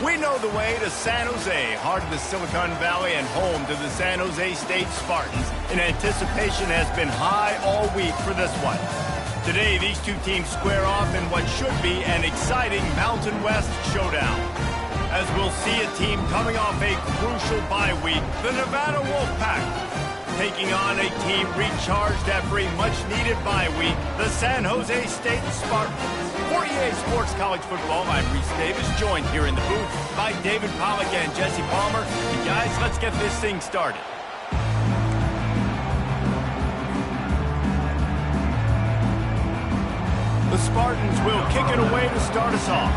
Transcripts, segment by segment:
We know the way to San Jose, heart of the Silicon Valley and home to the San Jose State Spartans. And anticipation has been high all week for this one. Today, these two teams square off in what should be an exciting Mountain West showdown. As we'll see a team coming off a crucial bye week, the Nevada Wolfpack, taking on a team recharged after a much-needed bye week, the San Jose State Spartans. For EA Sports College Football, I'm Reese Davis, joined here in the booth by David Pollack and Jesse Palmer. And guys, let's get this thing started. The Spartans will kick it away to start us off.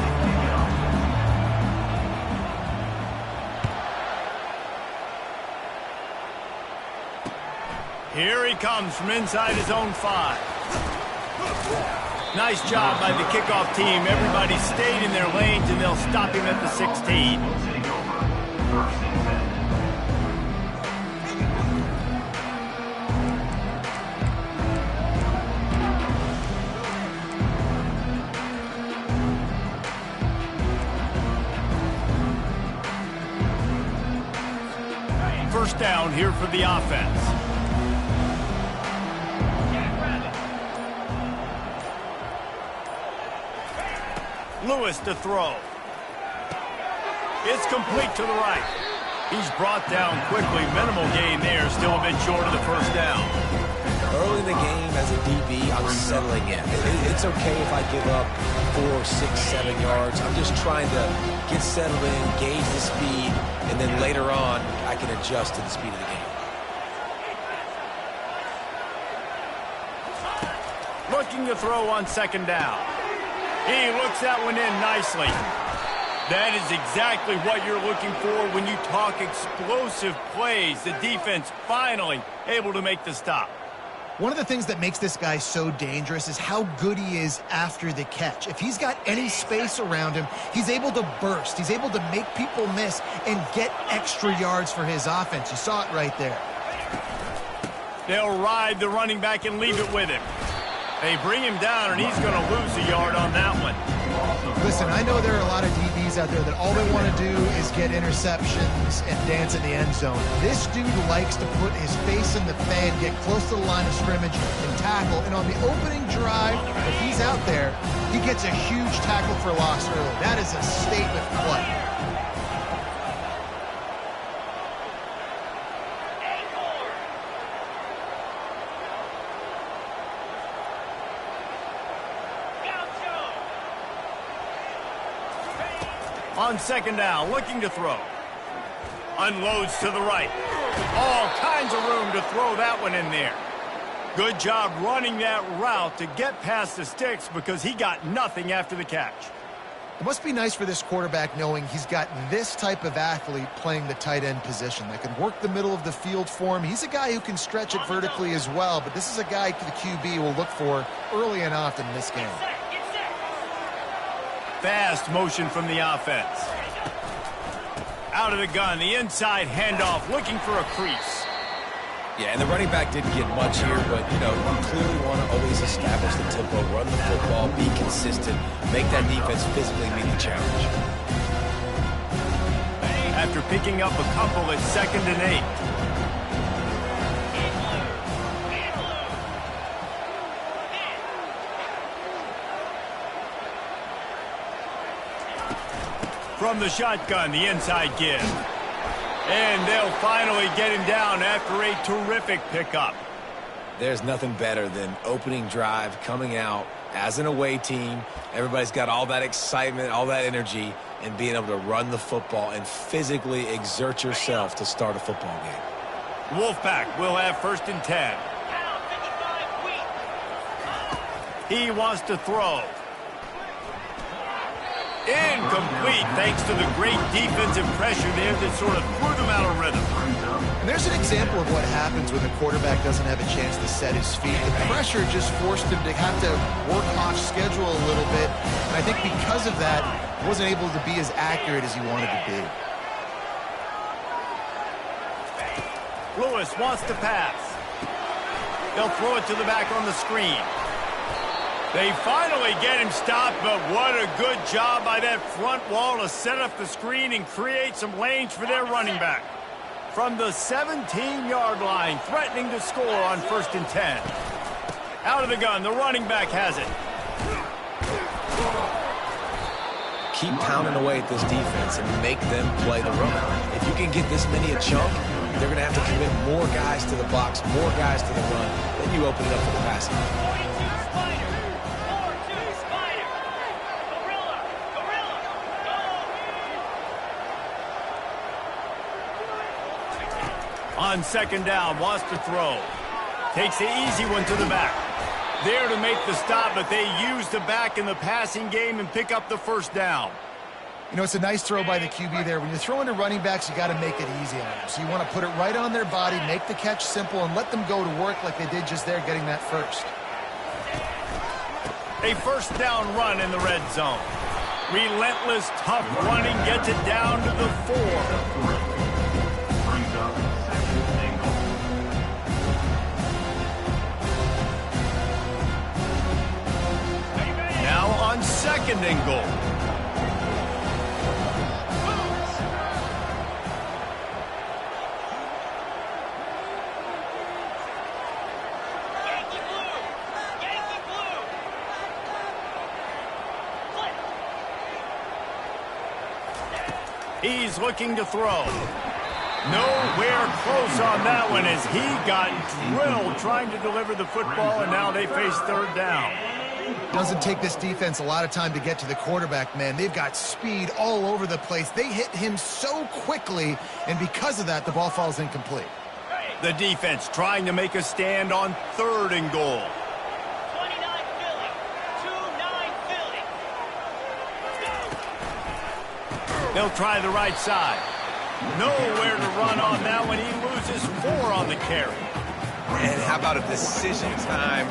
Here he comes from inside his own 5. Nice job by the kickoff team. Everybody stayed in their lanes, and they'll stop him at the 16. First down here for the offense. Lewis to throw. It's complete to the right. He's brought down quickly. Minimal gain there. Still a bit short of the first down. Early in the game as a DB, I'm settling in. It's okay if I give up 4, 6, 7 yards. I'm just trying to get settled in, gauge the speed, and then later on, I can adjust to the speed of the game. Looking to throw on second down. He looks that one in nicely. That is exactly what you're looking for when you talk explosive plays. The defense finally able to make the stop. One of the things that makes this guy so dangerous is how good he is after the catch. If he's got any space around him, he's able to burst. He's able to make people miss and get extra yards for his offense. You saw it right there. They'll ride the running back and leave it with him. They bring him down, and he's going to lose a yard on that one. Listen, I know there are a lot of DBs out there that all they want to do is get interceptions and dance in the end zone. This dude likes to put his face in the fan, get close to the line of scrimmage, and tackle. And on the opening drive, if he's out there, he gets a huge tackle for loss early. That is a statement play. On second down, looking to throw. Unloads to the right. All kinds of room to throw that one in there. Good job running that route to get past the sticks because he got nothing after the catch. It must be nice for this quarterback knowing he's got this type of athlete playing the tight end position that can work the middle of the field for him. He's a guy who can stretch it vertically as well, but this is a guy the QB will look for early and often in this game. Fast motion from the offense. Out of the gun, the inside handoff, looking for a crease. Yeah, and the running back didn't get much here, but, you know, you clearly want to always establish the tempo, run the football, be consistent, make that defense physically meet the challenge. After picking up a couple at 2nd and 8. From the shotgun, the inside give. And they'll finally get him down after a terrific pickup. There's nothing better than opening drive, coming out as an away team. Everybody's got all that excitement, all that energy, and being able to run the football and physically exert yourself to start a football game. Wolfpack will have 1st and 10. He wants to throw. Incomplete, thanks to the great defensive pressure there that sort of threw them out of rhythm. And there's an example of what happens when the quarterback doesn't have a chance to set his feet. The pressure just forced him to have to work off schedule a little bit. And I think because of that, he wasn't able to be as accurate as he wanted to be. Lewis wants to pass. They'll throw it to the back on the screen. They finally get him stopped, but what a good job by that front wall to set up the screen and create some lanes for their running back. From the 17-yard line, threatening to score on 1st and 10. Out of the gun, the running back has it. Keep pounding away at this defense and make them play the run. If you can get this many a chunk, they're going to have to commit more guys to the box, more guys to the run. Then you open it up for the passing. On 2nd down, wants to throw. Takes the easy one to the back. There to make the stop, but they use the back in the passing game and pick up the 1st down. You know, it's a nice throw by the QB there. When you're throwing to running backs, you got to make it easy on them. So you want to put it right on their body, make the catch simple, and let them go to work like they did just there, getting that first. A 1st down run in the red zone. Relentless, tough running gets it down to the 4. Now on 2nd and goal. He's looking to throw. Nowhere close on that one as he got drilled trying to deliver the football, and now they face 3rd down. Doesn't take this defense a lot of time to get to the quarterback, man. They've got speed all over the place. They hit him so quickly, and because of that, the ball falls incomplete. The defense trying to make a stand on 3rd and goal. 29 Philly. 2-9 Philly. They'll try the right side. Nowhere to run on that one. He loses 4 on the carry. And how about a decision time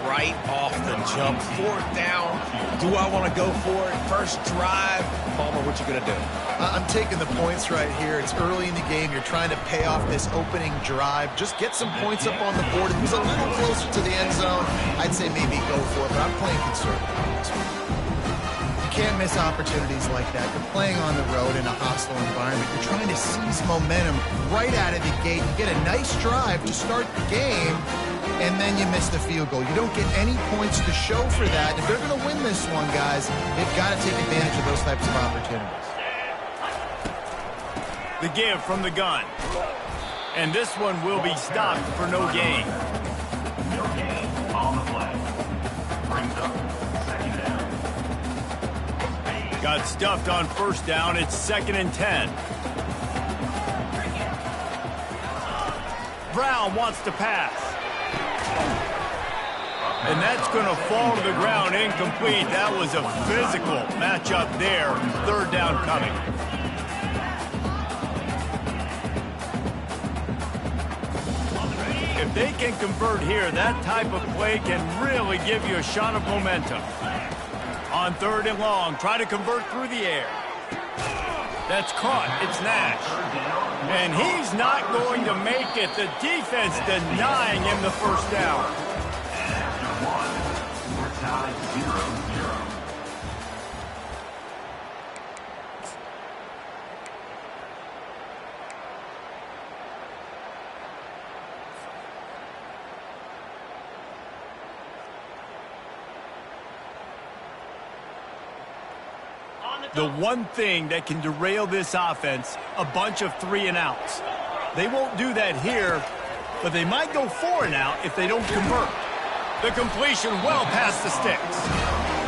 right off the jump? 4th down. Do I want to go for it? First drive. Palmer, what you going to do? I'm taking the points right here. It's early in the game. You're trying to pay off this opening drive. Just get some points up on the board. If he was a little closer to the end zone, I'd say maybe go for it, but I'm playing conservative on this one. You can't miss opportunities like that. You're playing on the road in a hostile environment. You're trying to seize momentum right out of the gate. You get a nice drive to start the game, and then you miss the field goal. You don't get any points to show for that. If they're going to win this one, guys, they've got to take advantage of those types of opportunities. The give from the gun. And this one will be stopped for no gain. No gain on the play. Brings up 2nd down. Got stuffed on 1st down. It's 2nd and 10. Brown wants to pass. And that's going to fall to the ground incomplete. That was a physical matchup there. 3rd down coming. If they can convert here, that type of play can really give you a shot of momentum. On 3rd and long, try to convert through the air. That's caught. It's Nash. And he's not going to make it. The defense denying him the 1st down. After 1, we're tied 0-0. The one thing that can derail this offense, a bunch of 3-and-outs. They won't do that here, but they might go 4-and-out if they don't convert. The completion well past the sticks.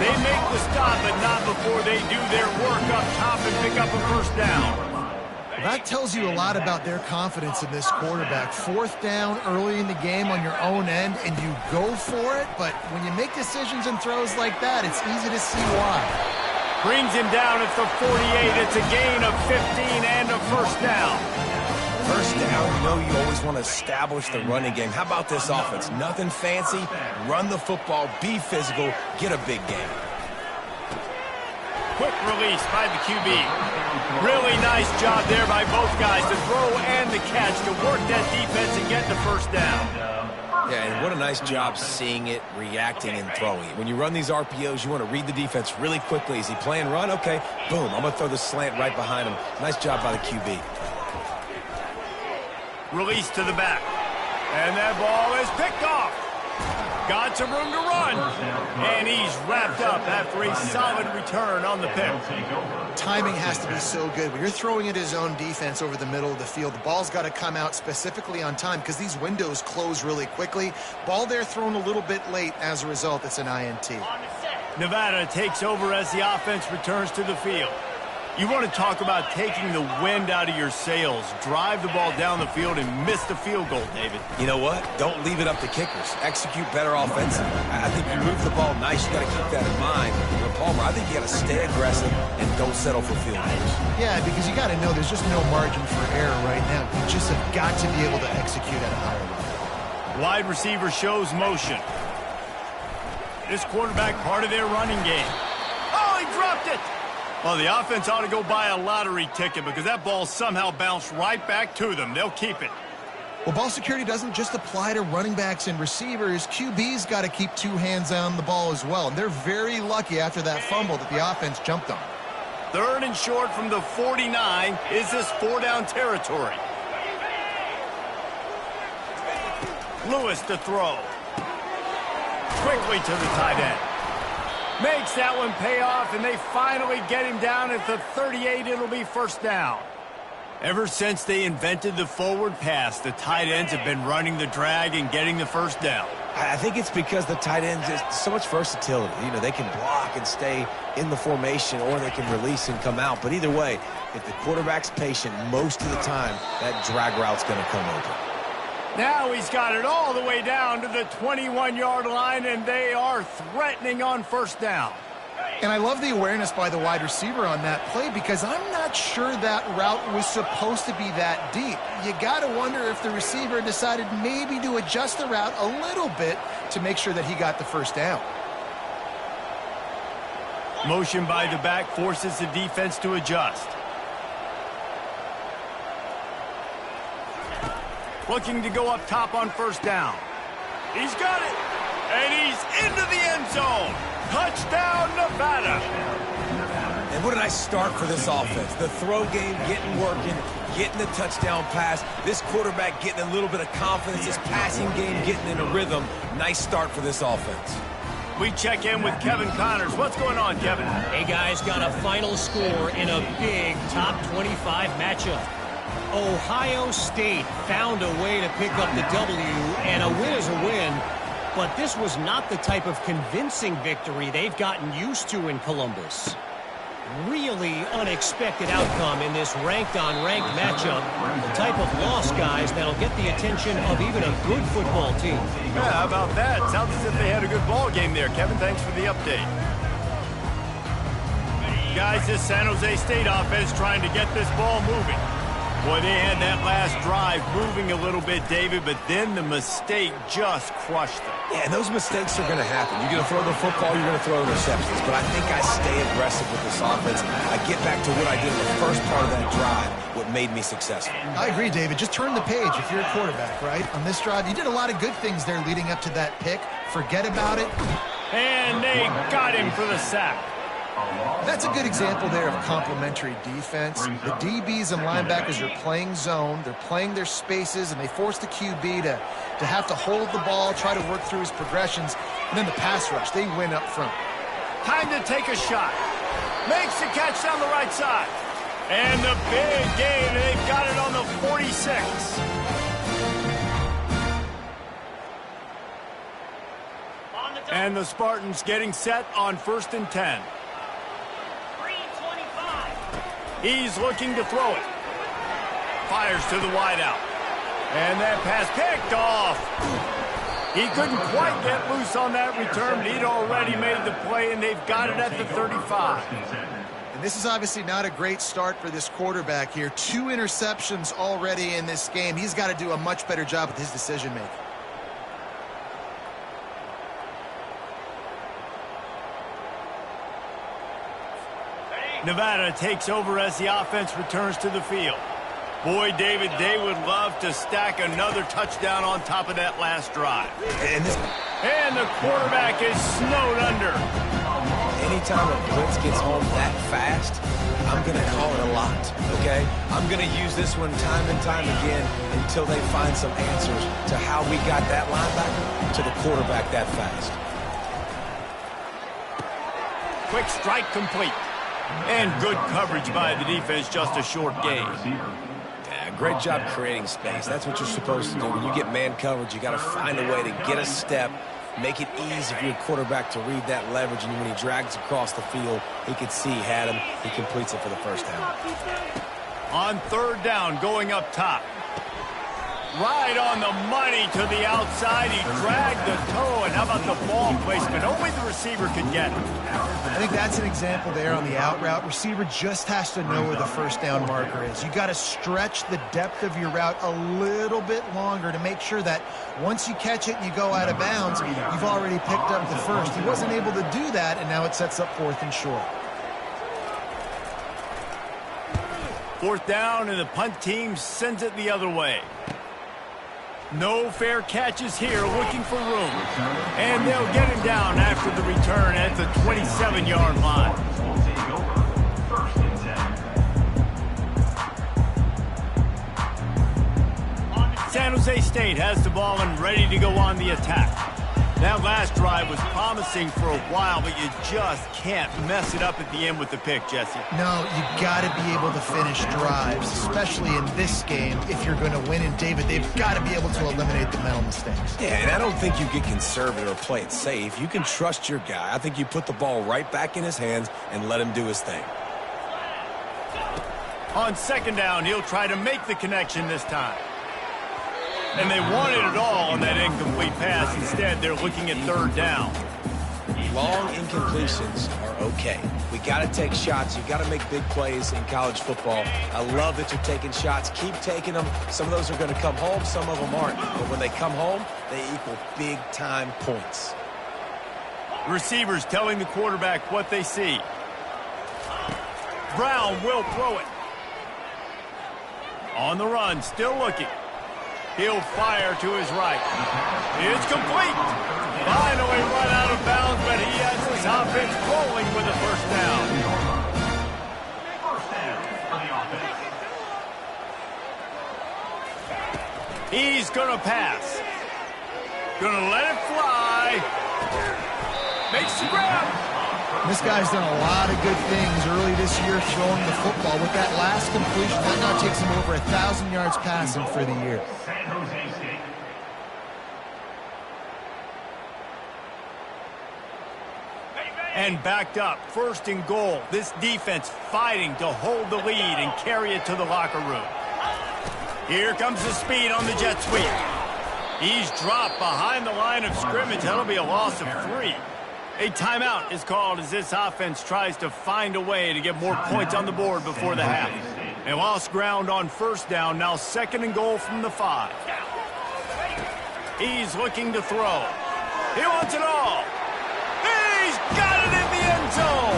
They make the stop, but not before they do their work up top and pick up a 1st down. That tells you a lot about their confidence in this quarterback. 4th down early in the game on your own end, and you go for it, but when you make decisions and throws like that, it's easy to see why. Brings him down at the 48. It's a gain of 15 and a 1st down. 1st down, you know you always want to establish the running game. How about this offense? Nothing fancy. Run the football, be physical, get a big gain. Quick release by the QB. Really nice job there by both guys to throw and the catch to work that defense and get the 1st down. Yeah, and what a nice job seeing it, reacting, and throwing it. When you run these RPOs, you want to read the defense really quickly. Is he playing run? Okay, boom, I'm going to throw the slant right behind him. Nice job by the QB. Release to the back. And that ball is picked off. Got some room to run. And he's wrapped up after a solid return on the pick. Timing has to be so good. When you're throwing at his own defense over the middle of the field, the ball's got to come out specifically on time because these windows close really quickly. Ball there thrown a little bit late. As a result, it's an INT. Nevada takes over as the offense returns to the field. You want to talk about taking the wind out of your sails. Drive the ball down the field and miss the field goal, David. You know what? Don't leave it up to kickers. Execute better offensively. I think you move the ball nice. You got to keep that in mind. But Palmer, I think you got to stay aggressive and don't settle for field goals. Yeah, because you got to know there's just no margin for error right now. You just have got to be able to execute at a higher level. Wide receiver shows motion. This quarterback part of their running game. Oh, he dropped it! Well, the offense ought to go buy a lottery ticket because that ball somehow bounced right back to them. They'll keep it. Well, ball security doesn't just apply to running backs and receivers. QB's got to keep two hands on the ball as well. And they're very lucky after that fumble that the offense jumped on. 3rd and short from the 49. Is this 4-down territory? Lewis to throw. Quickly to the tight end. Makes that one pay off, and they finally get him down at the 38. It'll be 1st down. Ever since they invented the forward pass, the tight ends have been running the drag and getting the 1st down. I think it's because the tight ends is so much versatility. You know, they can block and stay in the formation, or they can release and come out. But either way, if the quarterback's patient most of the time, that drag route's going to come open. Now he's got it all the way down to the 21-yard line, and they are threatening on 1st down. And I love the awareness by the wide receiver on that play because I'm not sure that route was supposed to be that deep. You got to wonder if the receiver decided maybe to adjust the route a little bit to make sure that he got the 1st down. Motion by the back forces the defense to adjust. Looking to go up top on 1st down. He's got it. And he's into the end zone. Touchdown, Nevada. And what a nice start for this offense. The throw game getting working, getting the touchdown pass. This quarterback getting a little bit of confidence. This passing game getting in a rhythm. Nice start for this offense. We check in with Kevin Connors. What's going on, Kevin? Hey, guys, got a final score in a big top 25 matchup. Ohio State found a way to pick up the W, and a win is a win, but this was not the type of convincing victory they've gotten used to in Columbus. Really unexpected outcome in this ranked-on-ranked matchup. The type of loss, guys, that'll get the attention of even a good football team. Yeah, how about that? Sounds as if they had a good ball game there. Kevin, thanks for the update. Guys, this San Jose State offense trying to get this ball moving. Boy, they had that last drive moving a little bit, David, but then the mistake just crushed them. Yeah, and those mistakes are going to happen. You're going to throw the football, you're going to throw interceptions. But I think I stay aggressive with this offense. I get back to what I did in the first part of that drive, what made me successful. I agree, David. Just turn the page if you're a quarterback, right? On this drive, you did a lot of good things there leading up to that pick. Forget about it. And they got him for the sack. That's a good example there of complementary defense. The DBs and linebackers are playing zone. They're playing their spaces, and they force the QB to have to hold the ball, try to work through his progressions. And then the pass rush, they win up front. Time to take a shot. Makes the catch down the right side. And the big gain, they've got it on the 46. And the Spartans getting set on 1st and 10. He's looking to throw it. Fires to the wideout. And that pass picked off. He couldn't quite get loose on that return, but he'd already made the play, and they've got it at the 35. And this is obviously not a great start for this quarterback here. 2 interceptions already in this game. He's got to do a much better job with his decision-making. Nevada takes over as the offense returns to the field. Boy, David, they would love to stack another touchdown on top of that last drive. And the quarterback is snowed under. Anytime a blitz gets home that fast, I'm going to call it a lot, okay? I'm going to use this one time and time again until they find some answers to how we got that linebacker to the quarterback that fast. Quick strike complete. And good coverage by the defense, just a short gain. Yeah, great job creating space. That's what you're supposed to do. When you get man coverage, you got to find a way to get a step, make it easy for your quarterback to read that leverage, and when he drags across the field, he could see he had him. He completes it for the first down. On third down, going up top. Right on the money to the outside. He dragged the toe, and how about the ball placement? Only the receiver could get it. I think that's an example there on the out route. Receiver just has to know where the first down marker is. You got to stretch the depth of your route a little bit longer to make sure that once you catch it and you go out of bounds, you've already picked up the first. He wasn't able to do that, and now it sets up 4th and short. 4th down, and the punt team sends it the other way. No fair catches here, looking for room. And they'll get him down after the return at the 27-yard line. San Jose State has the ball and ready to go on the attack. That last drive was promising for a while, but you just can't mess it up at the end with the pick, Jesse. No, you got to be able to finish drives, especially in this game. If you're going to win, and David, they've got to be able to eliminate the mental mistakes. Yeah, and I don't think you get conservative or play it safe. You can trust your guy. I think you put the ball right back in his hands and let him do his thing. On 2nd down, he'll try to make the connection this time. And they wanted it all on that incomplete pass. Instead, they're looking at 3rd down. Long incompletions are okay. We got to take shots. You got to make big plays in college football. I love that you're taking shots. Keep taking them. Some of those are going to come home. Some of them aren't. But when they come home, they equal big-time points. Receivers telling the quarterback what they see. Brown will throw it. On the run, still looking. He'll fire to his right. It's complete. Finally run out of bounds, but he has his offense rolling with a 1st down. He's going to pass. Going to let it fly. Makes the grab. This guy's done a lot of good things early this year throwing the football. With that last completion, that now takes him over 1,000 yards passing for the year. San Jose State. And backed up, 1st and goal. This defense fighting to hold the lead and carry it to the locker room. Here comes the speed on the jet sweep. He's dropped behind the line of scrimmage. That'll be a loss of 3. A timeout is called as this offense tries to find a way to get more points on the board before the half. They lost ground on 1st down, now 2nd and goal from the 5. He's looking to throw. He wants it all. He's got it in the end zone.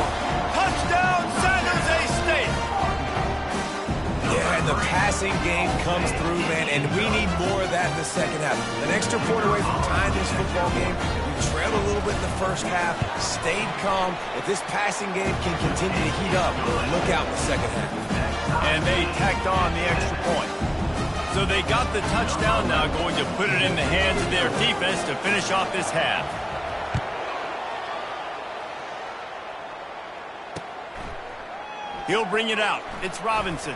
Touchdown, San Jose State. Yeah, and the passing game comes through, man, and we need more of that in the 2nd half. An extra point away from tying this football game. Trailed a little bit in the 1st half, stayed calm. If this passing game can continue to heat up, look out in the 2nd half. And they tacked on the extra point. So they got the touchdown, now going to put it in the hands of their defense to finish off this half. He'll bring it out. It's Robinson.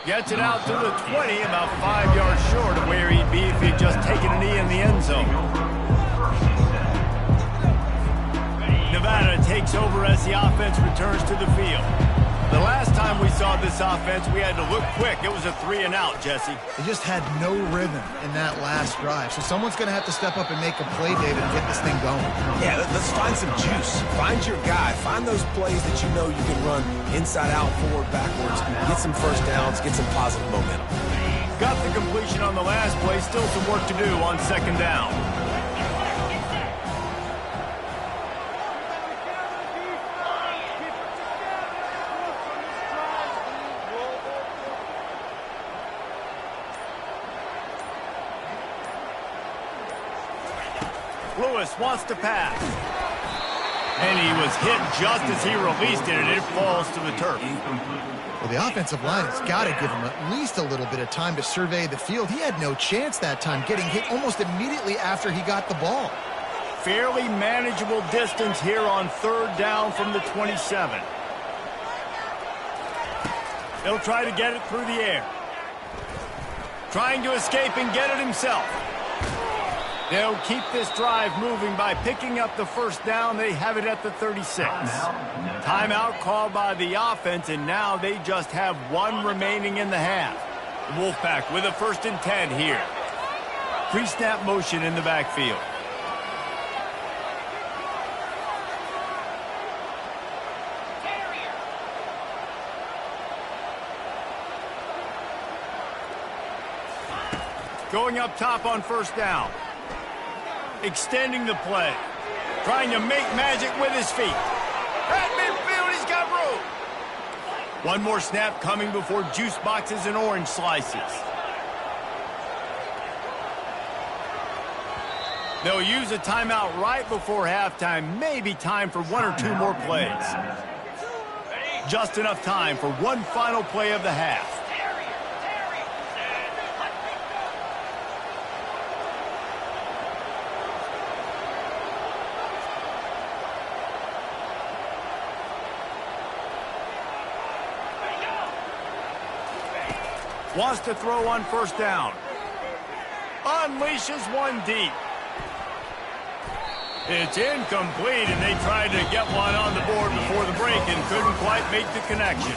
Gets it out to the 20, about 5 yards short of where he'd be if he'd just taken a knee in the end zone. Nevada takes over as the offense returns to the field. The last time we saw this offense, we had to look quick. It was a 3-and-out, Jesse. They just had no rhythm in that last drive. So someone's going to have to step up and make a play, David, and get this thing going. Yeah, let's find some juice. Find your guy. Find those plays that you know you can run inside out, forward, backwards. Get some 1st downs. Get some positive momentum. Got the completion on the last play. Still some work to do on 2nd down. Lewis wants to pass. And he was hit just as he released it, and it falls to the turf. Well, the offensive line has got to give him at least a little bit of time to survey the field. He had no chance that time, getting hit almost immediately after he got the ball. Fairly manageable distance here on 3rd down from the 27. He'll try to get it through the air. Trying to escape and get it himself. They'll keep this drive moving by picking up the 1st down. They have it at the 36. Timeout called by the offense, and now they just have 1 remaining in the half. The Wolfpack with a 1st and 10 here. Pre-snap motion in the backfield. Going up top on 1st down. Extending the play. Trying to make magic with his feet. At midfield, he's got room. 1 more snap coming before juice boxes and orange slices. They'll use a timeout right before halftime. Maybe time for 1 or 2 more plays. Just enough time for 1 final play of the half. Wants to throw on 1st down. Unleashes 1 deep. It's incomplete, and they tried to get one on the board before the break and couldn't quite make the connection.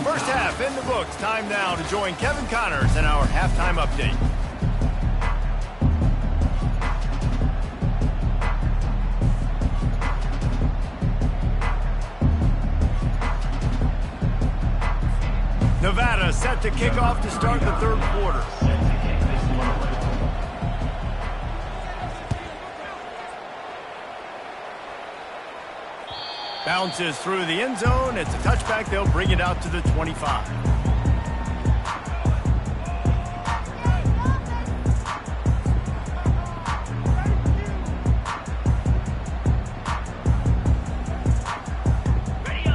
1st half in the books. Time now to join Kevin Connors in our halftime update. Nevada set to kick off to start the 3rd quarter. Bounces through the end zone. It's a touchback. They'll bring it out to the 25.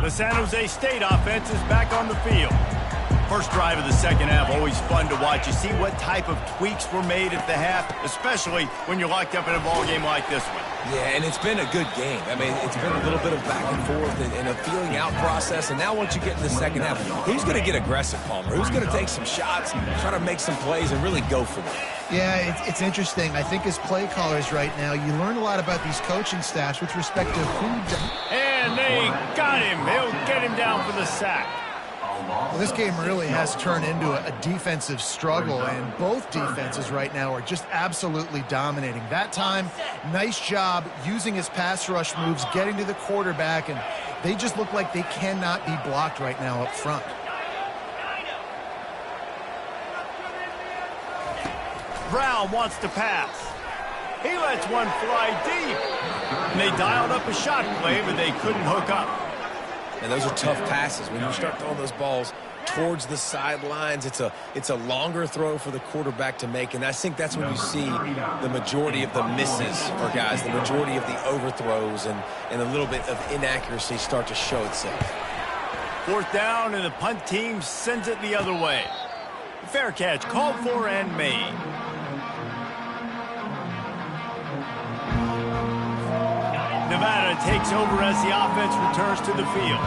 The San Jose State offense is back on the field. 1st drive of the 2nd half, always fun to watch. You see what type of tweaks were made at the half, especially when you're locked up in a ball game like this one. Yeah, and it's been a good game. I mean, it's been a little bit of back and forth and a feeling out process. And now once you get in the 2nd half, who's going to get aggressive, Palmer? Who's going to take some shots, try to make some plays, and really go for it? Yeah, it's interesting. I think as play callers right now, you learn a lot about these coaching staffs with respect to who... And they got him. They'll get him down for the sack. Well, this game really has turned into a defensive struggle, and both defenses right now are just absolutely dominating. That time, nice job using his pass rush moves, getting to the quarterback, and they just look like they cannot be blocked right now up front. Brown wants to pass. He lets one fly deep. And they dialed up a shot play, but they couldn't hook up. And those are tough passes. When you start throwing those balls towards the sidelines, it's a longer throw for the quarterback to make, and I think that's when you see the majority of the misses for guys, the majority of the overthrows and a little bit of inaccuracy start to show itself. 4th down, and the punt team sends it the other way. Fair catch called for and made. Nevada takes over as the offense returns to the field.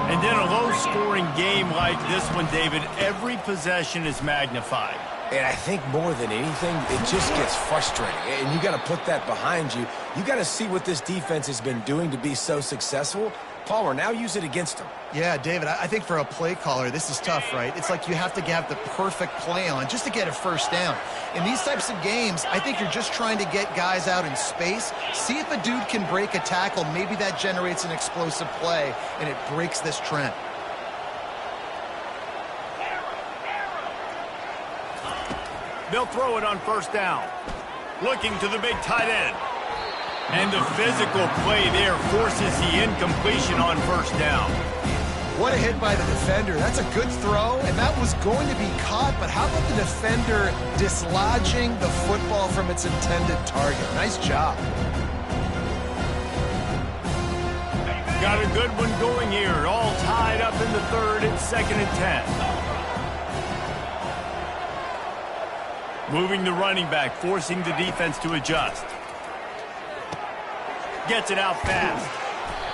And in a low-scoring game like this one, David, every possession is magnified. And I think more than anything, it just gets frustrating. And you got to put that behind you. You got to see what this defense has been doing to be so successful. Palmer, now use it against them. Yeah, David, I think for a play caller, this is tough, right? It's like you have to have the perfect play on just to get a 1st down. In these types of games, I think you're just trying to get guys out in space, see if a dude can break a tackle. Maybe that generates an explosive play, and it breaks this trend. They'll throw it on 1st down. Looking to the big tight end. And the physical play there forces the incompletion on 1st down. What a hit by the defender. That's a good throw, and that was going to be caught, but how about the defender dislodging the football from its intended target? Nice job. Got a good one going here. All tied up in the third. It's 2nd and 10. Moving the running back, forcing the defense to adjust. Gets it out fast.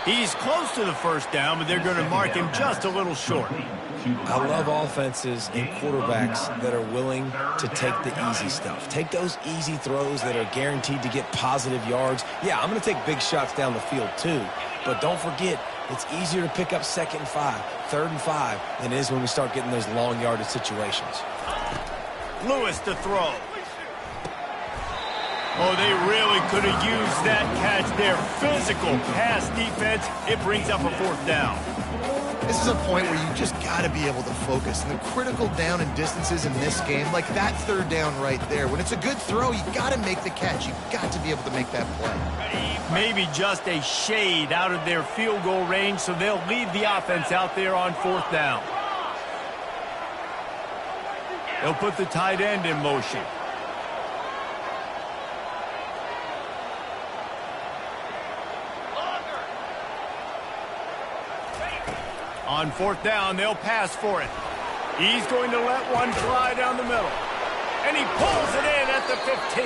He's close to the first down, but they're going to mark him just a little short. I love offenses and quarterbacks that are willing to take the easy stuff. Take those easy throws that are guaranteed to get positive yards. Yeah, I'm going to take big shots down the field too, but don't forget, it's easier to pick up 2nd and 5, 3rd and 5 than it is when we start getting those long yardage situations. Lewis to throw. Oh, they really could have used that catch there. Physical pass defense. It brings up a 4th down. This is a point where you just got to be able to focus. And the critical down and distances in this game, like that 3rd down right there, when it's a good throw, you got to make the catch. You've got to be able to make that play. Maybe just a shade out of their field goal range, so they'll leave the offense out there on 4th down. They'll put the tight end in motion. On 4th down, they'll pass for it. He's going to let one fly down the middle. And he pulls it in at the 15.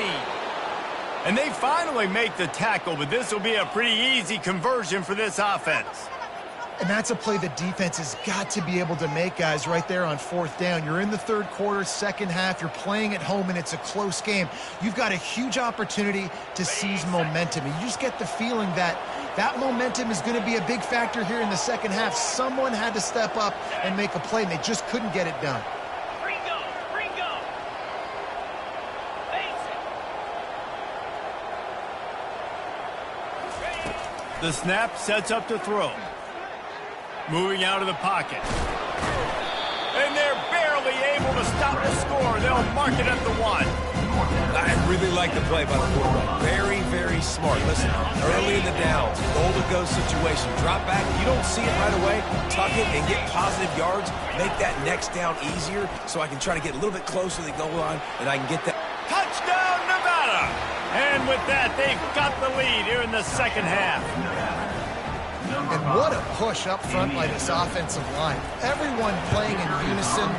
And they finally make the tackle, but this will be a pretty easy conversion for this offense. And that's a play the defense has got to be able to make, guys, right there on 4th down. You're in the 3rd quarter, 2nd half. You're playing at home, and it's a close game. You've got a huge opportunity to seize momentum. And you just get the feeling that that momentum is going to be a big factor here in the 2nd half. Someone had to step up and make a play, and they just couldn't get it done. The snap sets up to throw. Moving out of the pocket. And they're barely able to stop the score. They'll mark it at the 1. I really like the play by the quarterback. Very, very smart. Listen, early in the downs, goal-to-go situation. Drop back. You don't see it right away. Tuck it and get positive yards. Make that next down easier so I can try to get a little bit closer to the goal line and I can get that. Touchdown, Nevada! And with that, they've got the lead here in the 2nd half. And what a push up front by this offensive line. Everyone playing in unison,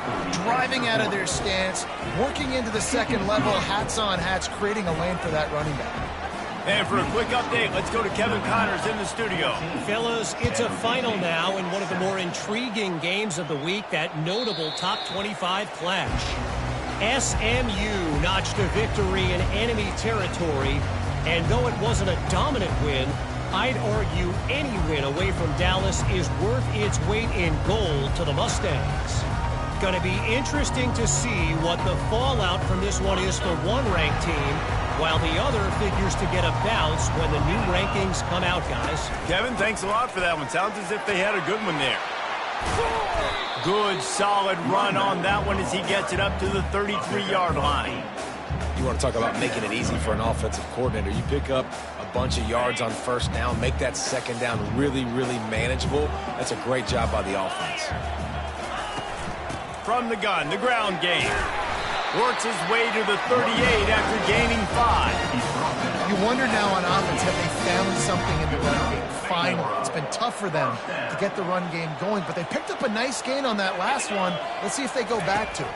driving out of their stance, working into the 2nd level, hats on hats, creating a lane for that running back. And for a quick update, let's go to Kevin Connors in the studio. Fellas, it's a final now in one of the more intriguing games of the week, that notable top 25 clash. SMU notched a victory in enemy territory, and though it wasn't a dominant win, I'd argue any win away from Dallas is worth its weight in gold to the Mustangs. Going to be interesting to see what the fallout from this one is for one ranked team, while the other figures to get a bounce when the new rankings come out, guys. Kevin, thanks a lot for that one. Sounds as if they had a good one there. Good, solid run on that one as he gets it up to the 33-yard line. You want to talk about making it easy for an offensive coordinator. You pick up a bunch of yards on 1st down, make that 2nd down really, really manageable. That's a great job by the offense. From the gun, the ground game. Works his way to the 38 after gaining 5. You wonder now on offense, have they found something in the run game? Finally. It's been tough for them to get the run game going, but they picked up a nice gain on that last one. Let's see if they go back to it.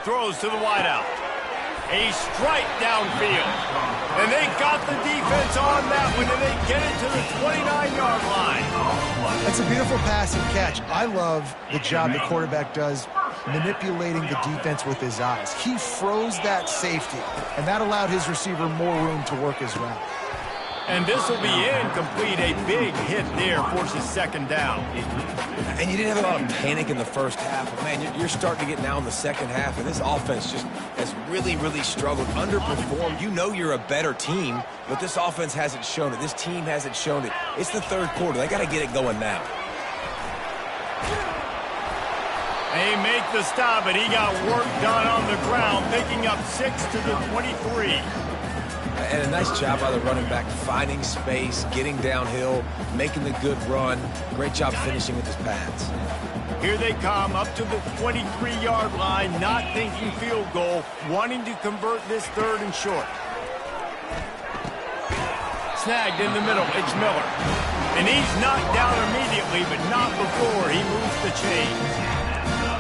Throws to the wideout. A strike downfield. And they got the defense on that one, and they get it to the 29-yard line. That's a beautiful pass and catch. I love the job the quarterback does manipulating the defense with his eyes. He froze that safety, and that allowed his receiver more room to work his route. And this will be incomplete. A big hit there forces 2nd down. And you didn't have a lot of panic in the 1st half. But man, you're starting to get now in the 2nd half, and this offense just has really, really struggled, underperformed. You know you're a better team, but this offense hasn't shown it. This team hasn't shown it. It's the 3rd quarter. They got to get it going now. They make the stop, but he got work done on the ground, picking up 6 to the 23. and a nice job by the running back, finding space, getting downhill, making the good run. Great job finishing with his pads. Here they come up to the 23-yard line, not thinking field goal, wanting to convert this 3rd and short. Snagged in the middle, it's Miller. And he's knocked down immediately, but not before he moves the chains.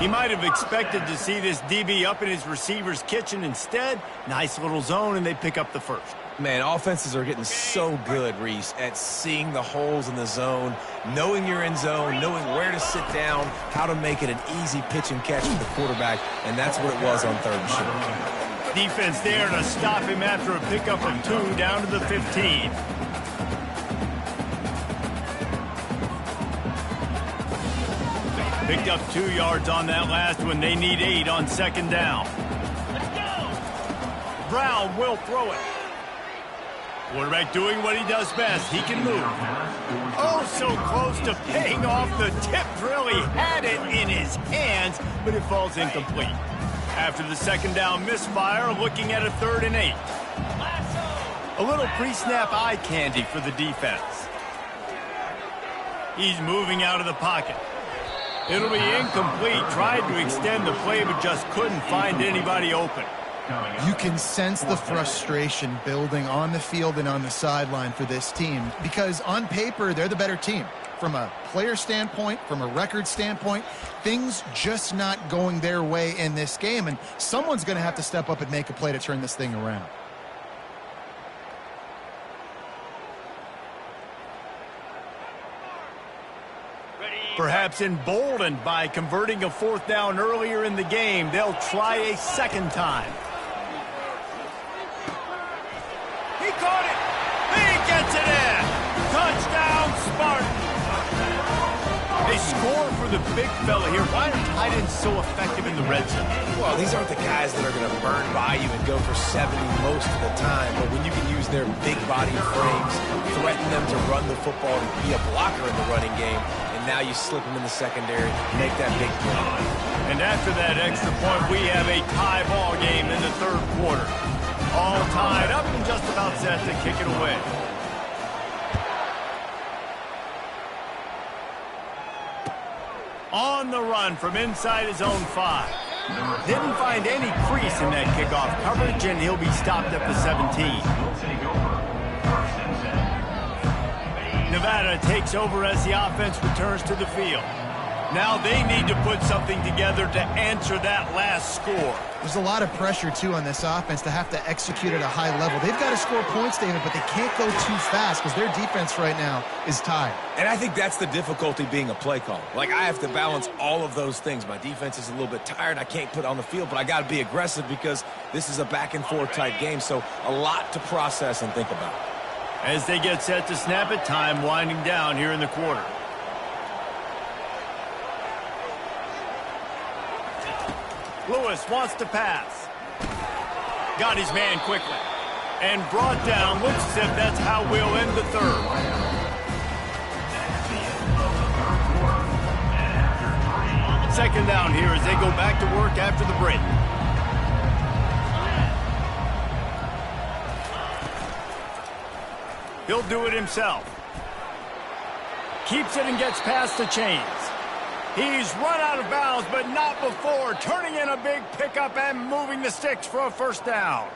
He might have expected to see this DB up in his receiver's kitchen. Instead, nice little zone, and they pick up the first. Man, offenses are getting so good, Reese, at seeing the holes in the zone, knowing you're in zone, knowing where to sit down, how to make it an easy pitch and catch for the quarterback, and that's what it was on 3rd and short. Defense there to stop him after a pickup of 2 down to the 15. Picked up 2 yards on that last one. They need 8 on 2nd down. Let's go. Brown will throw it. Quarterback doing what he does best. He can move. Oh, so close to paying off the tip drill. He had it in his hands, but it falls incomplete. After the 2nd down misfire, looking at a 3rd and 8. A little pre-snap eye candy for the defense. He's moving out of the pocket. It'll be incomplete. Tried to extend the play, but just couldn't find anybody open. You can sense the frustration building on the field and on the sideline for this team because on paper, they're the better team. From a player standpoint, from a record standpoint, things just not going their way in this game, and someone's going to have to step up and make a play to turn this thing around. Perhaps emboldened by converting a 4th down earlier in the game, they'll try a 2nd time. He caught it! He gets it in! Touchdown, Spartans! They score for the big fella here. Why are tight ends so effective in the red zone? Well, these aren't the guys that are going to burn by you and go for 70 most of the time, but when you can use their big body frames, threaten them to run the football and be a blocker in the running game, and now you slip them in the secondary, make that big play. And after that extra point, we have a tie ball game in the 3rd quarter. All tied up and just about set to kick it away. On the run from inside his own 5. Didn't find any crease in that kickoff coverage, and he'll be stopped at the 17. Nevada takes over as the offense returns to the field. Now they need to put something together to answer that last score. There's a lot of pressure, too, on this offense to have to execute at a high level. They've got to score points, David, but they can't go too fast because their defense right now is tired. And I think that's the difficulty being a play caller. Like, I have to balance all of those things. My defense is a little bit tired. I can't put on the field, but I got to be aggressive because this is a back-and-forth type game, so a lot to process and think about. As they get set to snap it, time winding down here in the quarter. Lewis wants to pass. Got his man quickly. And brought down. Looks as if that's how we'll end the 3rd. Second down here as they go back to work after the break. He'll do it himself. Keeps it and gets past the chains. He's run out of bounds, but not before. Turning in a big pickup and moving the sticks for a 1st down.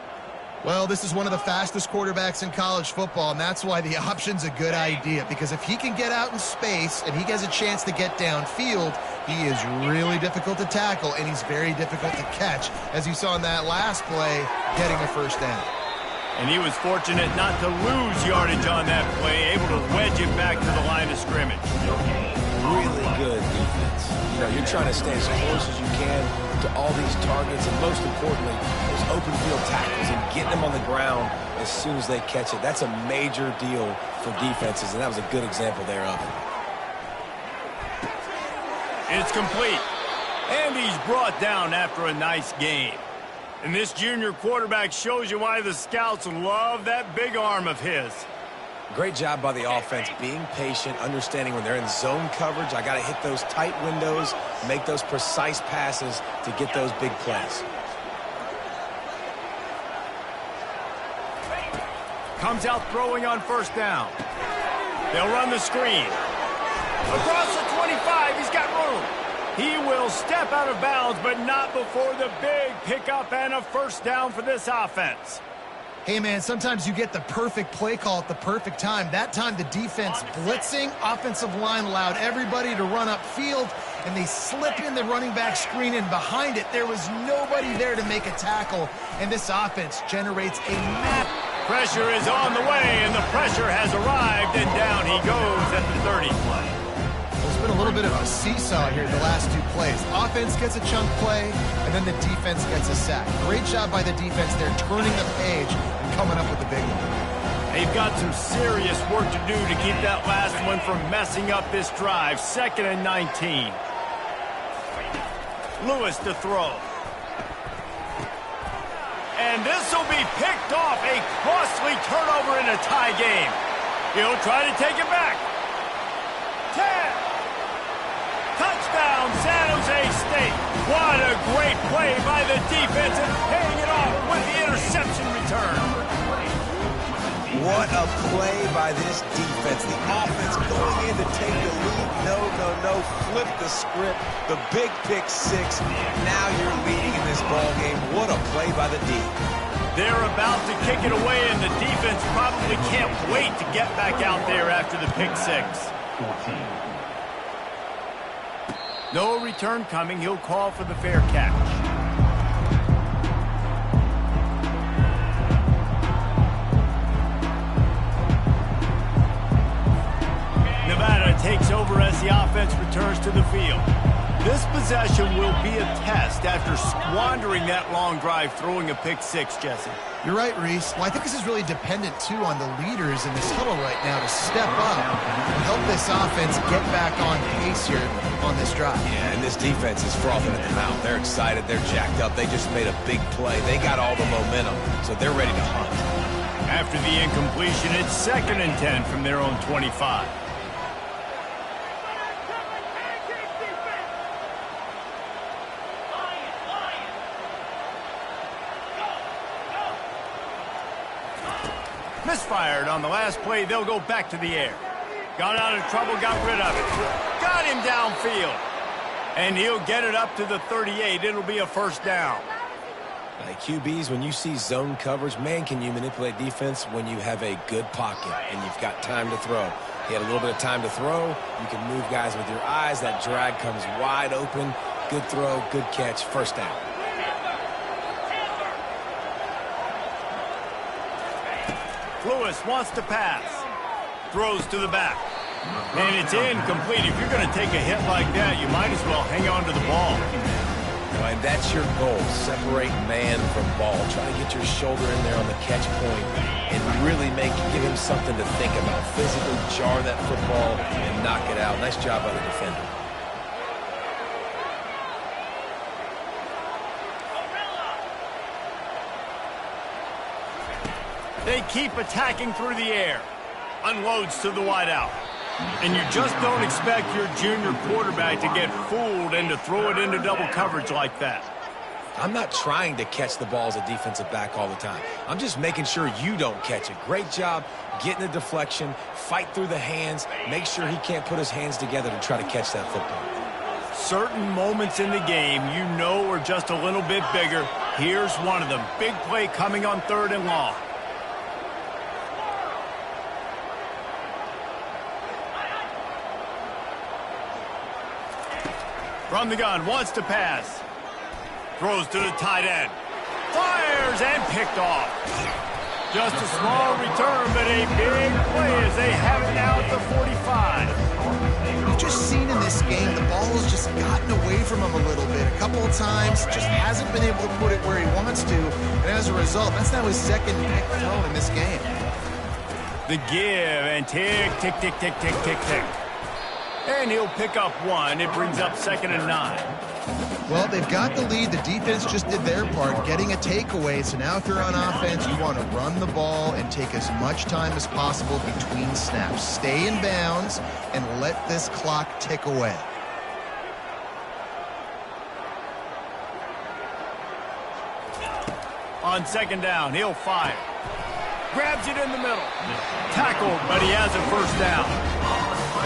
Well, this is one of the fastest quarterbacks in college football, and that's why the option's a good idea. Because if he can get out in space and he has a chance to get downfield, he is really difficult to tackle, and he's very difficult to catch. As you saw in that last play, getting a 1st down. And he was fortunate not to lose yardage on that play, able to wedge it back to the line of scrimmage. Really good defense. You know, you're trying to stay as close as you can to all these targets, and most importantly, those open field tackles and getting them on the ground as soon as they catch it. That's a major deal for defenses, and that was a good example thereof. It's complete. And he's brought down after a nice game. And this junior quarterback shows you why the scouts love that big arm of his. Great job by the offense, being patient, understanding when they're in zone coverage, I got to hit those tight windows, make those precise passes to get those big plays. comes out throwing on first down. They'll run the screen. Across the 25, he's got room. He will step out of bounds, but not before the big pickup and a first down for this offense. Hey, man, sometimes you get the perfect play call at the perfect time. That time the defense blitzing, offensive line allowed everybody to run upfield, and they slip in the running back screen, and behind it there was nobody there to make a tackle, and this offense generates a massive... Pressure is on the way, and the pressure has arrived, and down he goes at the 30 play. There's been a little bit of a seesaw here the last two plays. Offense gets a chunk play, and then the defense gets a sack. Great job by the defense there, turning the page and coming up with the big one. They've got some serious work to do to keep that last one from messing up this drive. 2nd and 19. Lewis to throw. And this will be picked off. A costly turnover in a tie game. He'll try to take it back. 10. Touchdown, San Jose State. What a great play by the defense and paying it off with the interception return. What a play by this defense. The offense going in to take the lead. No. Flip the script. The big pick six. Now you're leading in this ball game. What a play by the D. They're about to kick it away, and the defense probably can't wait to get back out there after the pick six. 14. No return coming. He'll call for the fair catch. Nevada takes over as the offense returns to the field. This possession will be a test after squandering that long drive throwing a pick six, Jesse. You're right, Reese. Well, I think this is really dependent, too, on the leaders in this huddle right now to step up and help this offense get back on pace here on this drive. Yeah, and this defense is frothing at the mouth. They're excited. They're jacked up. They just made a big play. They got all the momentum, so they're ready to hunt. After the incompletion, it's 2nd and 10 from their own 25. Misfired on the last play. They'll go back to the air. Got out of trouble, got rid of it. Got him downfield. And he'll get it up to the 38. It'll be a first down. QBs, when you see zone coverage, man, can you manipulate defense when you have a good pocket and you've got time to throw. He had a little bit of time to throw. You can move guys with your eyes. That drag comes wide open. Good throw, good catch, first down. Lewis wants to pass. Throws to the back. And it's incomplete. If you're going to take a hit like that, you might as well hang on to the ball. And that's your goal. Separate man from ball. Try to get your shoulder in there on the catch point and really give him something to think about. Physically jar that football and knock it out. Nice job by the defender. They keep attacking through the air. Unloads to the wideout. And you just don't expect your junior quarterback to get fooled and to throw it into double coverage like that. I'm not trying to catch the ball as a defensive back all the time. I'm just making sure you don't catch it. Great job getting the deflection, fight through the hands, make sure he can't put his hands together to try to catch that football. Certain moments in the game you know are just a little bit bigger. Here's one of them. Big play coming on 3rd and long. From the gun, wants to pass. Throws to the tight end. Fires and picked off. Just a small return, but a big play as they have it now at the 45. We've just seen in this game the ball has just gotten away from him a little bit. A couple of times, just hasn't been able to put it where he wants to. And as a result, that's now his 2nd pick throw in this game. The give and tick, tick, tick, tick, tick, tick, tick. And he'll pick up one. It brings up 2nd and 9. Well, they've got the lead. The defense just did their part, getting a takeaway. So now if you're on offense, you want to run the ball and take as much time as possible between snaps. Stay in bounds and let this clock tick away. On 2nd down, he'll fire. Grabs it in the middle. Tackled, but he has a first down.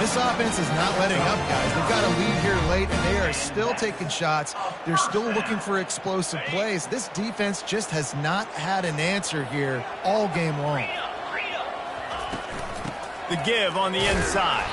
This offense is not letting up, guys. They've got a lead here late, and they are still taking shots. They're still looking for explosive plays. This defense just has not had an answer here all game long. The give on the inside.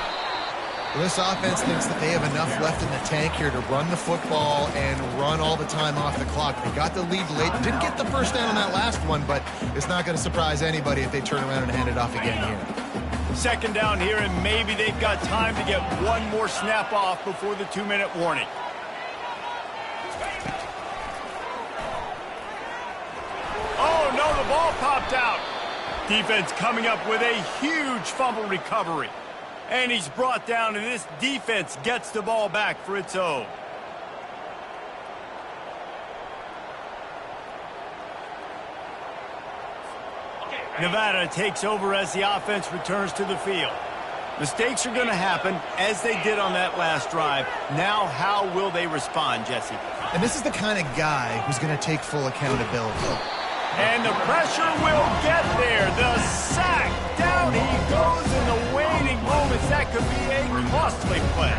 Well, this offense thinks that they have enough left in the tank here to run the football and run all the time off the clock. They got the lead late. Didn't get the first down on that last one, but it's not going to surprise anybody if they turn around and hand it off again here. Second down here, and maybe they've got time to get one more snap off before the 2-minute warning. Oh, no, the ball popped out. Defense coming up with a huge fumble recovery. And he's brought down, and this defense gets the ball back for its own. Nevada takes over as the offense returns to the field. Mistakes are going to happen, as they did on that last drive. Now, how will they respond, Jesse? And this is the kind of guy who's going to take full accountability. And the pressure will get there. The sack. Down he goes in the waning moments. That could be a costly play.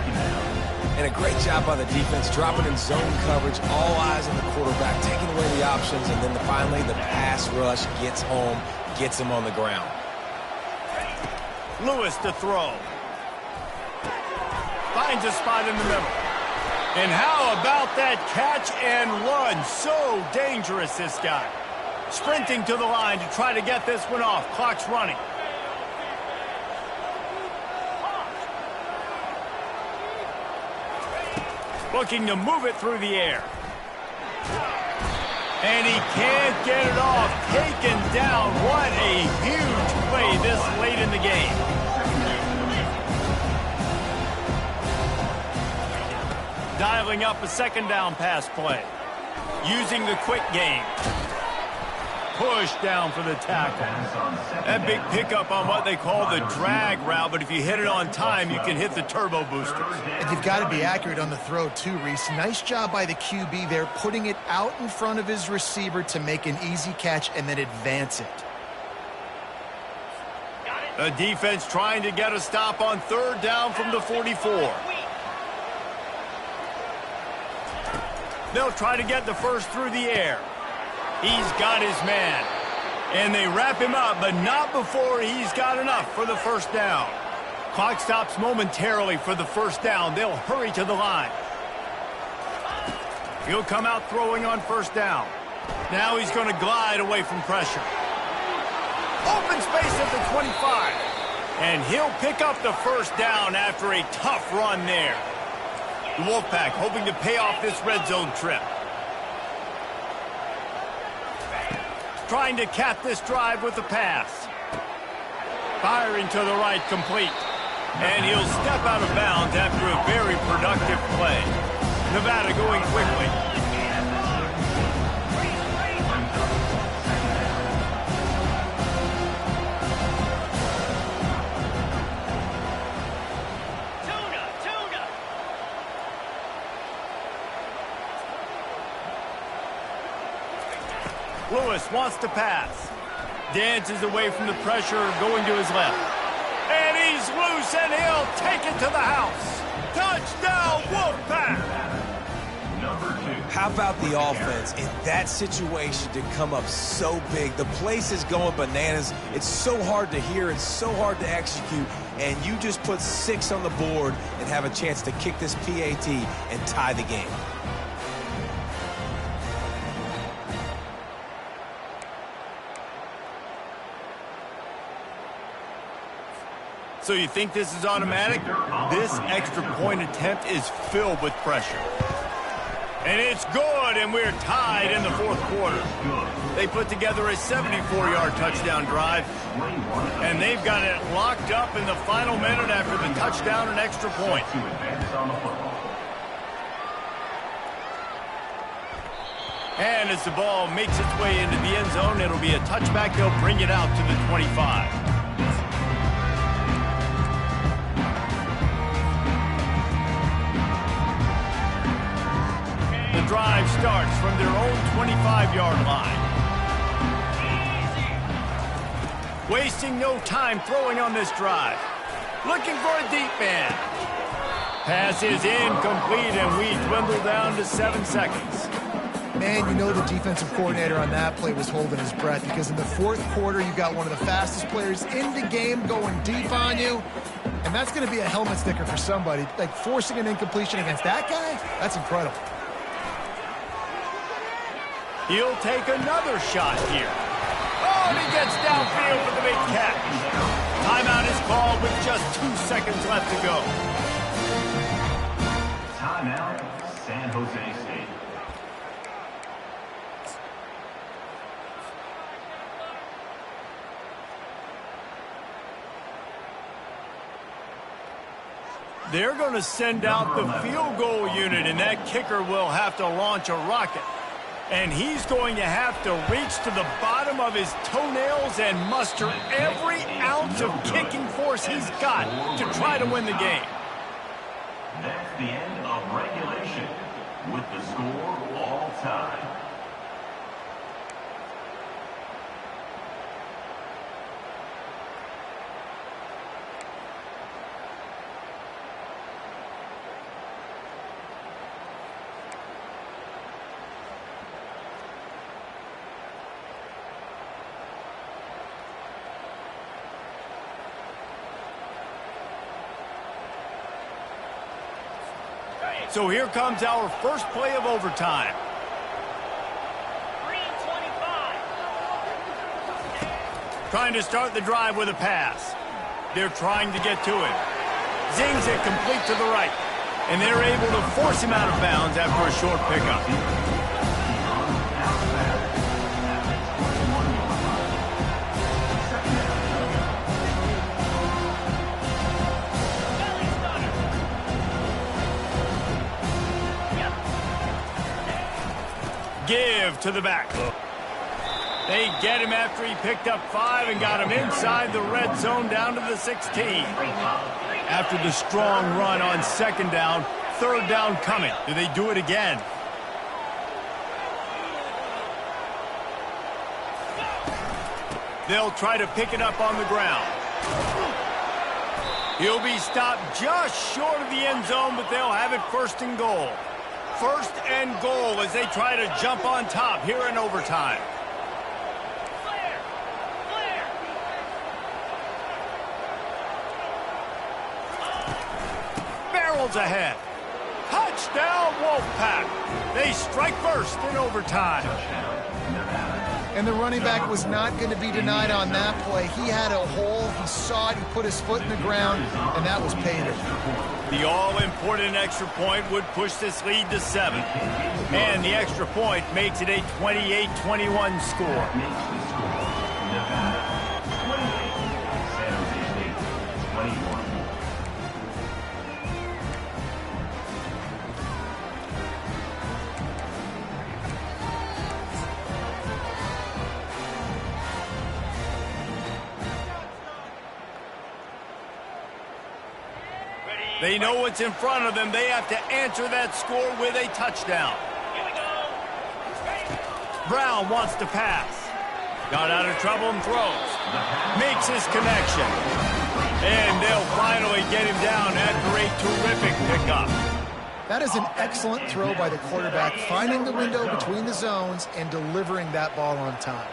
And a great job by the defense, dropping in zone coverage, all eyes on the quarterback, taking away the options, and then finally the pass rush gets home, gets him on the ground. Lewis to throw. Finds a spot in the middle. And how about that catch and run? So dangerous, this guy. Sprinting to the line to try to get this one off. Clock's running. Looking to move it through the air. And he can't get it off. Taken down. What a huge play this late in the game. Dialing up a second down pass play. Using the quick game. Push down for the tackle. That big pickup on what they call the drag route, but if you hit it on time, you can hit the turbo boosters. And you've got to be accurate on the throw too, Reese. Nice job by the QB there, putting it out in front of his receiver to make an easy catch and then advance it. The defense trying to get a stop on third down from the 44. They'll try to get the first through the air. He's got his man. And they wrap him up, but not before he's got enough for the first down. Clock stops momentarily for the first down. They'll hurry to the line. He'll come out throwing on first down. Now he's going to glide away from pressure. Open space at the 25. And he'll pick up the first down after a tough run there. The Wolfpack hoping to pay off this red zone trip. Trying to cap this drive with a pass. Firing to the right, complete. And he'll step out of bounds after a very productive play. Nevada going quickly. Lewis wants to pass. Dances away from the pressure, going to his left. And he's loose, and he'll take it to the house. Touchdown, Wolfpack! How about the offense in that situation to come up so big? The place is going bananas. It's so hard to hear. It's so hard to execute. And you just put 6 on the board and have a chance to kick this PAT and tie the game. So you think this is automatic? This extra point attempt is filled with pressure. And it's good, and we're tied in the fourth quarter. They put together a 74-yard touchdown drive, and they've got it locked up in the final minute after the touchdown and extra point. And as the ball makes its way into the end zone, it'll be a touchback. They'll bring it out to the 25. The drive starts from their own 25-yard line. Wasting no time throwing on this drive. Looking for a deep man. Pass is incomplete, and we dwindle down to 7 seconds. Man, you know the defensive coordinator on that play was holding his breath, because in the fourth quarter, you got one of the fastest players in the game going deep on you, and that's going to be a helmet sticker for somebody. Like, forcing an incompletion against that guy, that's incredible. He'll take another shot here. Oh, and he gets downfield with the big catch. Timeout is called with just 2 seconds left to go. Timeout, San Jose State. They're going to send out the field goal unit, and that kicker will have to launch a rocket. And he's going to have to reach to the bottom of his toenails and muster every ounce of kicking force he's got to try to win the game. That's the end of regulation with the score all time. So here comes our first play of overtime. 3:25. Trying to start the drive with a pass. They're trying to get to it. Zings it complete to the right. And they're able to force him out of bounds after a short pickup. Give to the back. They get him after he picked up 5 and got him inside the red zone down to the 16. After the strong run on 2nd down, 3rd down coming. Do they do it again? They'll try to pick it up on the ground. He'll be stopped just short of the end zone, but they'll have it 1st and goal. 1st and goal as they try to jump on top here in overtime. Barrels ahead. Touchdown, Wolfpack. They strike first in overtime. And the running back was not going to be denied on that play. He had a hole, he saw it, he put his foot in the ground, and that was paid. The all-important extra point would push this lead to 7. And the extra point makes it a 28-21 score. They know what's in front of them. They have to answer that score with a touchdown. Here we go. Brown wants to pass. Got out of trouble and throws. Makes his connection. And they'll finally get him down after a terrific pickup. That is an excellent throw by the quarterback, finding the window between the zones and delivering that ball on time.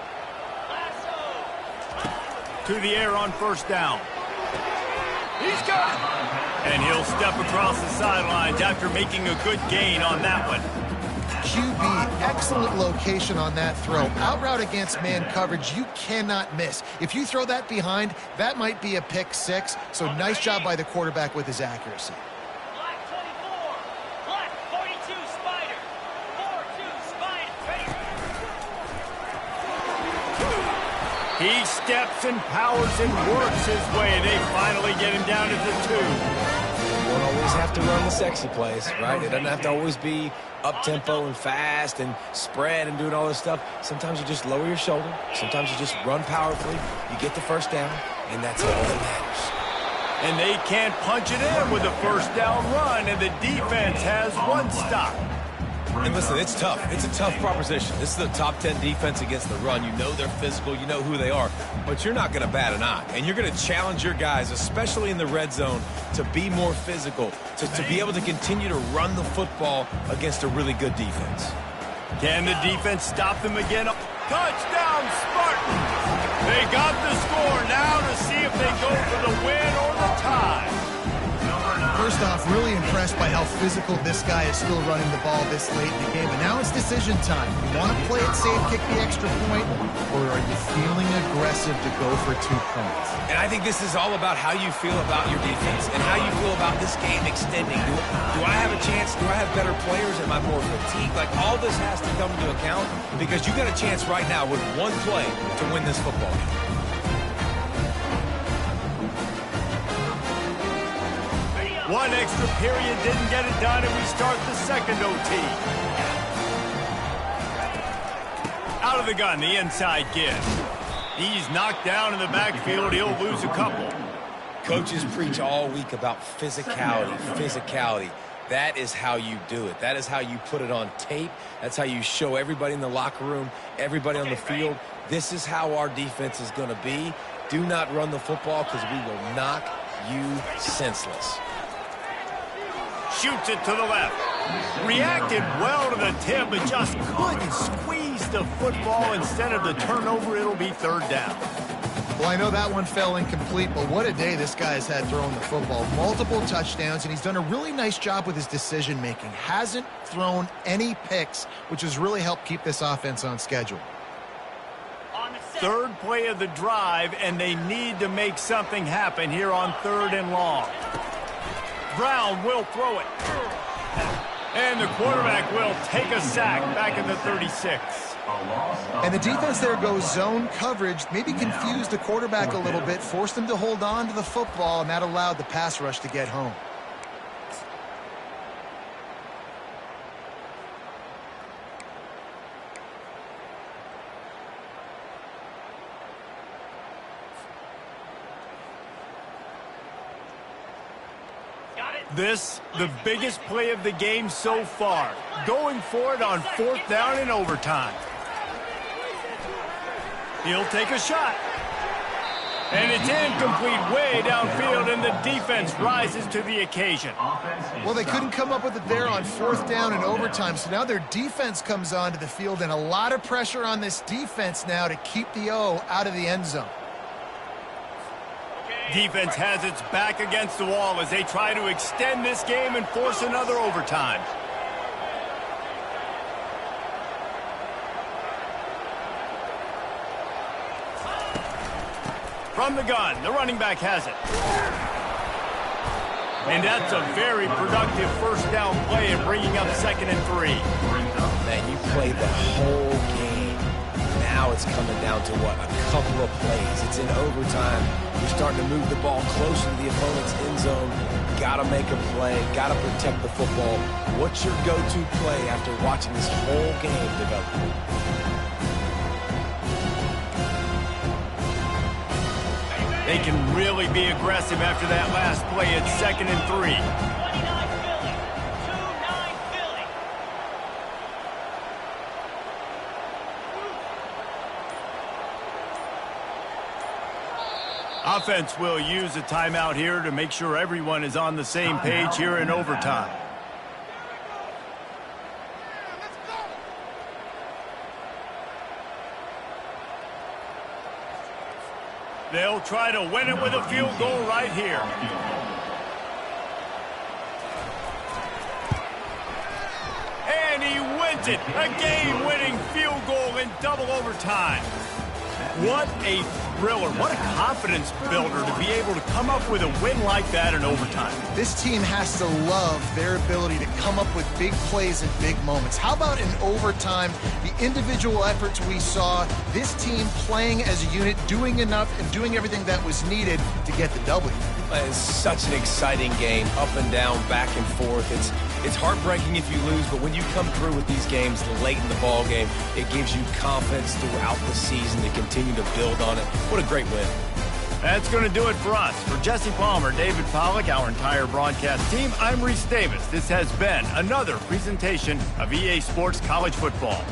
To the air on 1st down. He's got it. And he'll step across the sidelines after making a good gain on that one. QB, excellent location on that throw. Out route against man coverage, you cannot miss. If you throw that behind, that might be a pick 6. So nice job by the quarterback with his accuracy. Black 24. Black 42 Spider. 4-2 Spider. Ready. He steps and powers and works his way. They finally get him down to the 2. You don't always have to run the sexy plays, right? It doesn't have to always be up-tempo and fast and spread and doing all this stuff. Sometimes you just lower your shoulder. Sometimes you just run powerfully. You get the 1st down, and that's all that matters. And they can't punch it in with a 1st down run, and the defense has 1 stop. And listen, it's tough. It's a tough proposition. This is the top 10 defense against the run. You know they're physical. You know who they are. But you're not going to bat an eye. And you're going to challenge your guys, especially in the red zone, to be more physical, to be able to continue to run the football against a really good defense. Can the defense stop them again? Touchdown, Spartans! They got the score now to see if they go for the win or the tie. First off, really impressed by how physical this guy is still running the ball this late in the game. But now it's decision time. You want to play it safe, kick the extra point, or are you feeling aggressive to go for 2 points? And I think this is all about how you feel about your defense and how you feel about this game extending. Do I have a chance? Do I have better players? Am I more fatigued? Like, all this has to come into account because you got a chance right now with one play to win this football game. One extra period didn't get it done, and we start the second OT. Out of the gun, the inside give. He's knocked down in the backfield. He'll lose a couple. Coaches preach all week about physicality. That is how you do it. That is how you put it on tape. That's how you show everybody in the locker room, everybody on the field. This is how our defense is going to be. Do not run the football because we will knock you senseless. Shoots it to the left. Reacted well to the tip, but just couldn't squeeze the football. Instead of the turnover, it'll be third down. Well, I know that one fell incomplete, but what a day this guy has had throwing the football. Multiple touchdowns, and he's done a really nice job with his decision-making. Hasn't thrown any picks, which has really helped keep this offense on schedule. Third play of the drive, and they need to make something happen here on 3rd and long. Brown will throw it. And the quarterback will take a sack back at the 36. And the defense there goes zone coverage, maybe confused the quarterback a little bit, forced him to hold on to the football, and that allowed the pass rush to get home. This, the biggest play of the game so far. Going for it on 4th down in overtime. He'll take a shot. And it's incomplete way downfield, and the defense rises to the occasion. Well, they couldn't come up with it there on 4th down in overtime, so now their defense comes onto the field, and a lot of pressure on this defense now to keep the O out of the end zone. Defense has its back against the wall as they try to extend this game and force another overtime. From the gun, the running back has it. And that's a very productive first down play and bringing up 2nd and 3. Man, you played the whole game. Now it's coming down to what? A couple of plays. It's in overtime. You're starting to move the ball closer to the opponent's end zone. Got to make a play. Got to protect the football. What's your go-to play after watching this whole game develop? They can really be aggressive after that last play. It's 2nd and 3. 29 Philly. 2-9 Philly. Offense will use a timeout here to make sure everyone is on the same page here in overtime. They'll try to win it with a field goal right here. And he wins it. A game-winning field goal in double overtime. What a thriller. What a confidence builder to be able to come up with a win like that in overtime. This team has to love their ability to come up with big plays in big moments. How about in overtime, the individual efforts we saw, this team playing as a unit, doing enough and doing everything that was needed to get the W. It's such an exciting game, up and down, back and forth. It's heartbreaking if you lose, but when you come through with these games late in the ball game, it gives you confidence throughout the season to continue to build on it. What a great win. That's going to do it for us. For Jesse Palmer, David Pollack, our entire broadcast team, I'm Reese Davis. This has been another presentation of EA Sports College Football.